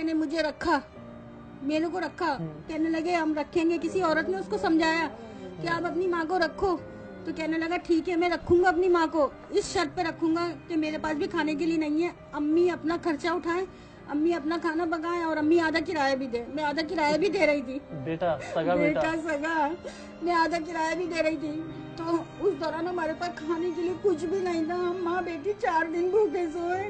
बेटे ने मुझे रखा, मेरे को रखा। कहने लगे हम रखेंगे, किसी औरत ने उसको समझाया कि आप अपनी माँ को रखो, तो कहने लगा ठीक है मैं रखूंगा अपनी माँ को, इस शर्त पे रखूंगा कि मेरे पास भी खाने के लिए नहीं है, अम्मी अपना खर्चा उठाए, अम्मी अपना खाना पकाए और अम्मी आधा किराया भी दे। मैं आधा किराया भी दे रही थी, बेटा सगा बेटा सगा, मैं आधा किराया भी दे रही थी। तो उस दौरान हमारे पास खाने के लिए कुछ भी नहीं था। हम माँ बेटी 4 दिन भूखे सोए।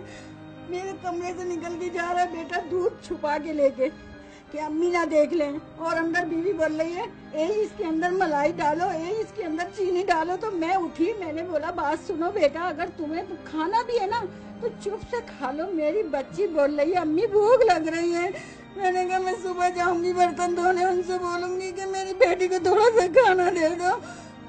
मेरे कमरे से निकल के जा रहा है बेटा दूध छुपा के लेके कि अम्मी ना देख लें, और अंदर बीवी बोल रही है ए इसके अंदर मलाई डालो, ए इसके अंदर चीनी डालो। तो मैं उठी, मैंने बोला बात सुनो बेटा, अगर तुम्हें खाना भी है ना तो चुप से खा लो। मेरी बच्ची बोल रही है अम्मी भूख लग रही है। मैंने कहा मैं सुबह जाऊंगी बर्तन धोने, उनसे बोलूंगी कि मेरी बेटी को थोड़ा सा खाना दे दो।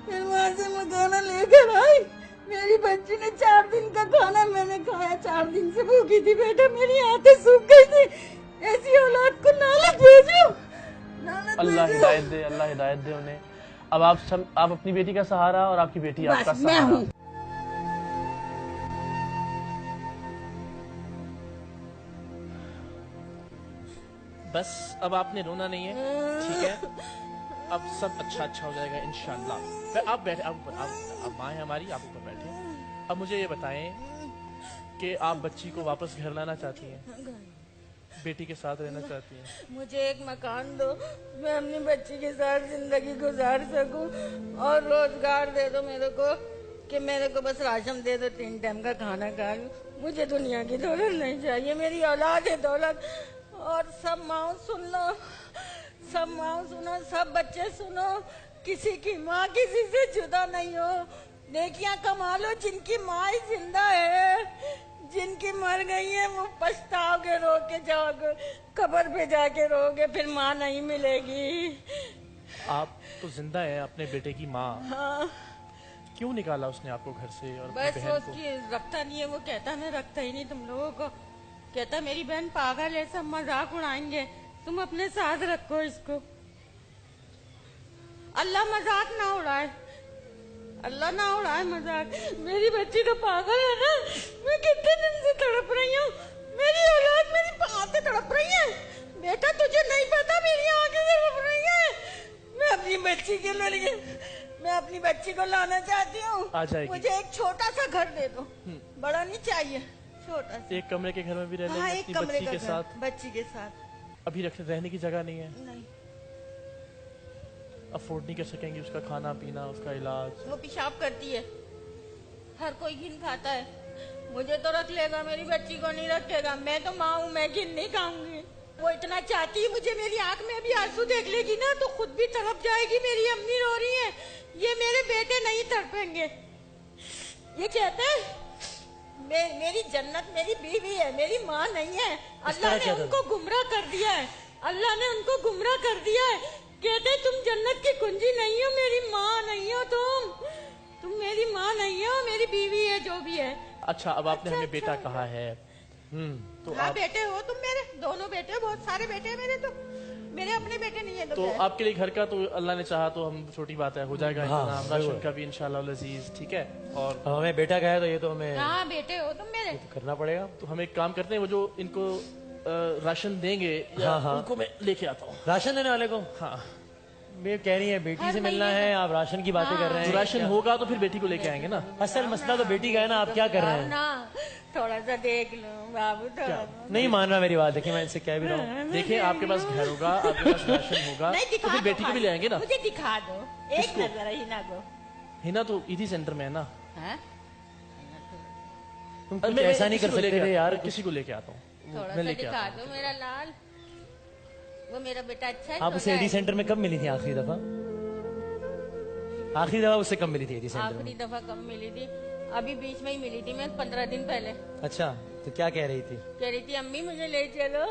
फिर वहाँ से मैं खाना लेकर आई। मेरी बच्ची ने 4 दिन का खाना मैंने खाया, 4 दिन से भूखी थी बेटा, मेरी आंखें सूख गई थी। ऐसी औलाद को नालत भेजो, नालत अल्लाह भेजो। हिदायत दे, अल्लाह हिदायत दे उन्हें। अब आप अपनी बेटी का सहारा और आपकी बेटी आपका बस मैं सहारा। हूँ। बस अब आपने रोना नहीं है, ठीक है? अब सब अच्छा हो जाएगा इंशाल्लाह। आप बैठे, आप माँ है हमारी, आप ऊपर बैठे। अब मुझे ये बताएं कि आप बच्ची को वापस घर लाना चाहती हैं, बेटी के साथ रहना चाहती हैं? मुझे एक मकान दो, मैं अपनी बच्ची के साथ जिंदगी गुजार सकूं, और रोजगार दे दो मेरे को कि मेरे को बस राशन दे दो, 3 टाइम का खाना खा लूं। मुझे दुनिया की दौलत नहीं चाहिए, मेरी औलाद है दौलत। और सब माँ सुन लो, सब माँ सुनो, सब बच्चे सुनो, किसी की माँ किसी से जुदा नहीं हो। नेकियां कमा लो जिनकी माँ ही जिंदा है, जिनकी मर गई है वो पछताओगे, रो के जाओगे, कब्र पे जाके रोगे, फिर माँ नहीं मिलेगी। आप तो जिंदा हैं, अपने बेटे की माँ। हाँ क्यों निकाला उसने आपको घर से और अपनी बस वो बहन को? उसकी रखता नहीं है, वो कहता मैं रखता ही नहीं तुम लोगों को, कहता मेरी बहन पागल है, सब मजाक उड़ाएंगे, तुम अपने साथ रखो इसको। अल्लाह मजाक ना उड़ाए, अल्लाह ना उड़ाए मजाक। मेरी बच्ची तो पागल है ना, मैं कितने दिन से तड़प रही हूँ, मेरी औलाद मेरी आंखें तड़प रही है। बेटा तुझे नहीं पता मेरी आंखें तड़प रही है। मैं अपनी बच्ची के लिए, मैं अपनी बच्ची को लाना चाहती हूँ। आ जाएगी। मुझे एक छोटा सा घर दे दो, बड़ा नहीं चाहिए, छोटा सा। एक कमरे के घर में भी रह हाँ लेंगे एक अपनी कमरे बच्ची का के घर, साथ? बच्ची के साथ। अभी रहने की जगह नहीं है, नहीं, अफोर्ड नहीं कर सकेंगे उसका खाना पीना, उसका इलाज? वो पेशाब करती है, हर कोई घिन खाता है, मुझे तो रख लेगा, मेरी बच्ची को नहीं रखेगा। मैं तो माँ हूँ, मैं घिन नहीं खाऊंगी। वो इतना चाहती है मुझे, मेरी आंख में भी आंसू देख लेगी ना तो खुद भी तड़प जाएगी, मेरी अम्मी रो रही है, ये मेरे बेटे नहीं तड़पेंगे। ये कहते हैं मेरी जन्नत मेरी बीवी है, मेरी माँ नहीं है। अल्लाह ने उनको गुमराह कर दिया है, अल्लाह ने उनको गुमराह कर दिया है। कहते तुम जन्नत की कुंजी नहीं हो, मेरी माँ नहीं हो, तुम मेरी माँ नहीं हो, मेरी बीवी है जो भी है। अच्छा, अब आपने हमें बेटा कहा है, तो हाँ आप बेटे हो तुम मेरे, दोनों बेटे, बहुत सारे बेटे हैं मेरे, तो मेरे अपने बेटे नहीं है। तो आपके लिए घर का तो अल्लाह ने चाहा तो हम छोटी बात है, हो जाएगा हाँ, इंतजाम, राशन का भी इंशाल्लाह लजीज, ठीक है? और हमें बेटा का है तो ये तो हमें हाँ बेटे हो तुम मेरे। करना पड़ेगा। तो हम एक काम करते हैं, वो जो इनको राशन देंगे या हाँ, हाँ। उनको मैं लेके आता हूँ। राशन देने वाले को हाँ, मैं कह रही है बेटी हर से मिलना महीने है, आप राशन की बातें कर रहे तो हैं। राशन होगा तो फिर बेटी को लेके आएंगे ना। असल मसला तो बेटी का है ना, आप क्या कर रहे हैं? ना थोड़ा सा देख लो बाबू, थोड़ा नहीं मान रहा मेरी बात, देखिए मैं इनसे कह भी रहा हूँ। देखिए आपके पास घर होगा, आपके पास राशन होगा, नहीं तो दिखा फिर दो, बेटी को भी ले आएंगे ना। मुझे दिखा दो एक किसको? नजर हिना को। हिना तो इसी सेंटर में है ना। हाँ? तुम कुछ ऐसा नहीं कर सकते थे यार। किसी को लेके आता हूँ, थोड़ा मैं सा लेके दिखा आता दो मेरा लाल, वो मेरा बेटा अच्छा है। आप उसे एडी सेंटर में कब मिली थी आखिरी दफा? आखिरी दफा उससे कब मिली थी एडी सेंटर आखिरी में? दफा कब मिली थी? अभी बीच में ही मिली थी, मैं 15 दिन पहले। अच्छा, तो क्या कह रही थी? कह रही थी अम्मी मुझे ले चलो।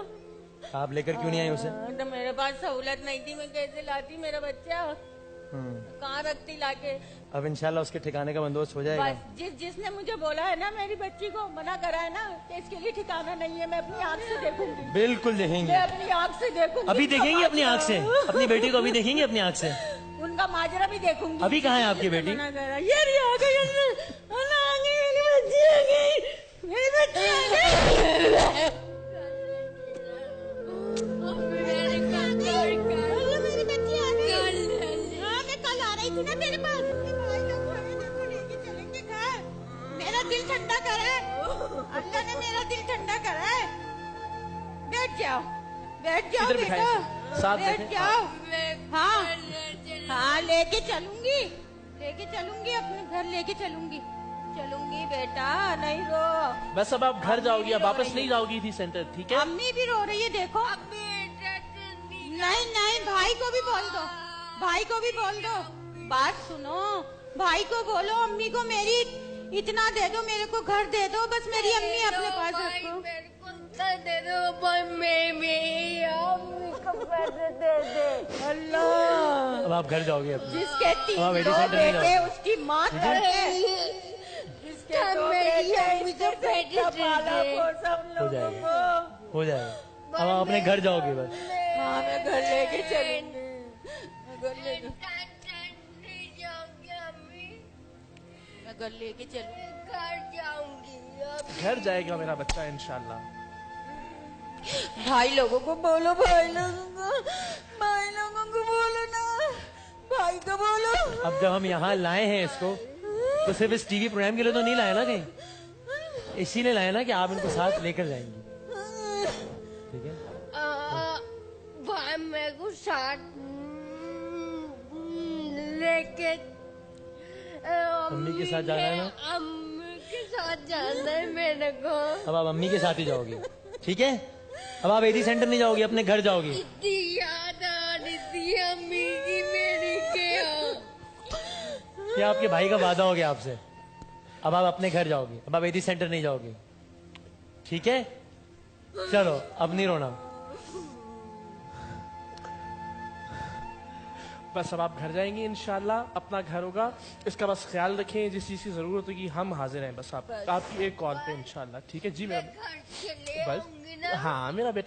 आप लेकर क्यों नहीं आई उसे? तो मेरे पास सहूलत नहीं थी, मैं कैसे लाती मेरा बच्चा, कहाँ रखती लाके। अब इंशाल्लाह उसके ठिकाने का बंदोबस्त हो जाएगा। बस जिसने मुझे बोला है ना, मेरी बच्ची को मना करा है ना कि इसके लिए ठिकाना नहीं है, मैं अपनी आंख से देखूंगी, बिल्कुल देखेंगे, मैं अपनी आंख से देखूंगी। अभी देखेंगे अपनी आंख से, अपनी बेटी को अभी देखेंगे अपनी आंख से। उनका माजरा भी देखूंगी। अभी कहाँ है आपकी बेटी? मना करा, ये रही आ गई अंदर, आ गई मेरी बच्ची, आ गई मेरी बच्ची, आ गई। जाओ इधर बेटा, बिठाएं, साथ बैठ बैठें। जाओ। हाँ हाँ, लेके चलूंगी अपने घर, लेके चलूंगी बेटा, नहीं रो। बस अब आप घर जाओगी, अब वापस नहीं जाओगी थी सेंटर, ठीक है? अम्मी भी रो रही है, देखो। नहीं नहीं, भाई को भी बोल दो, बात सुनो, भाई को बोलो अम्मी को मेरी इतना दे दो, मेरे को घर दे दो, बस मेरी अम्मी अपने पास रखो। दे दो, अल्लाह, अब आप घर जाओगे अपने। जिसके हाँ, तीन बेटी दो सेंटर नहीं बेटे जाओ। उसकी माँ तड़के, जिसके दो बेटे उसका पाला पोसा हम हो लोगों जाएगा, को। हो जाएगा। अब आप अपने घर जाओगे बस। हाँ, मैं घर लेके चलूंगी, मैं घर लेके चलूंगी। घर जाएगा मेरा बच्चा इंशाल्लाह। भाई लोगों को बोलो, भाई लोगों को बोलो ना, भाई को बोलो। अब जब हम यहाँ लाए हैं इसको, तो सिर्फ इस टीवी प्रोग्राम के लिए तो नहीं लाए ना कहीं, इसीलिए लाए ना कि आप इनको साथ लेकर जाएंगी, ठीक है? भाई मेरे को साथ लेके अम्मी के साथ जाना है ना? अम्मी के साथ जाना है मेरे को। अब आप अम्मी के साथ ही जाओगी, ठीक है? अब आप एडी सेंटर नहीं जाओगी, अपने घर जाओगी। इतनी याद आ रही थी अम्मी की मेरी के। ये आपके भाई का वादा हो गया आपसे। अब आप अपने घर जाओगी, अब आप एडी सेंटर नहीं जाओगी, ठीक है? चलो, अब नहीं रोना। बस अब आप घर जाएंगी इंशाल्लाह, अपना घर होगा, इसका बस ख्याल रखें, जिस चीज की जरूरत होगी हम हाजिर हैं, बस आप आपकी एक कॉल पे इंशाल्लाह, ठीक है जी? मेरा घर चले बस आऊंगी ना। हाँ, मेरा बेटा